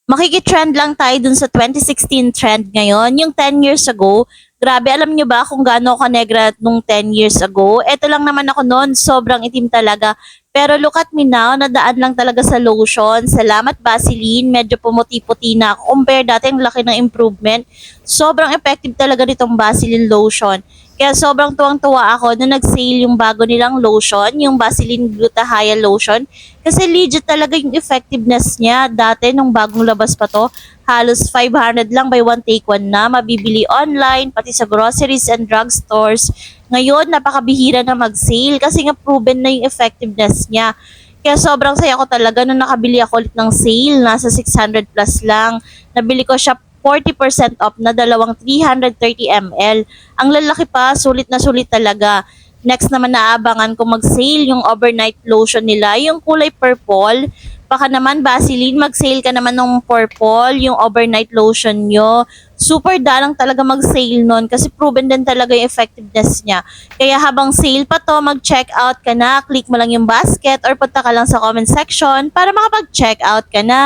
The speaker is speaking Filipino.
Makikitrend lang tayo dun sa 2016 trend ngayon, yung 10 years ago. Grabe, alam nyo ba kung gaano ako negra nung 10 years ago? Eto lang naman ako noon, sobrang itim talaga. Pero look at me now, nadaan lang talaga sa lotion. Salamat Vaseline, medyo pumuti-puti na ako. Compare dati, ang laki ng improvement. Sobrang effective talaga nitong Vaseline lotion. Kaya sobrang tuwang-tuwa ako na nag-sale yung bago nilang lotion, yung Vaseline Glutathione lotion. Kasi legit talaga yung effectiveness niya. Dati, nung bagong labas pa to, halos 500 lang by one take one na. Mabibili online, pati sa groceries and drugstores. Ngayon, napakabihira na mag-sale kasi nga proven na yung effectiveness niya. Kaya sobrang saya ko talaga nung nakabili ako ulit ng sale. Nasa 600 plus lang. Nabili ko siya 40% off na dalawang 330 ml. Ang lalaki pa, sulit talaga. Next naman naabangan ko mag-sale yung overnight lotion nila, yung kulay purple. Baka naman Vaseline, mag-sale ka naman ng purple, yung overnight lotion nyo. Super dalang talaga mag-sale nun kasi proven din talaga yung effectiveness niya. Kaya habang sale pa to, mag-check out ka na, click mo lang yung basket or punta ka lang sa comment section para makapag-check out ka na.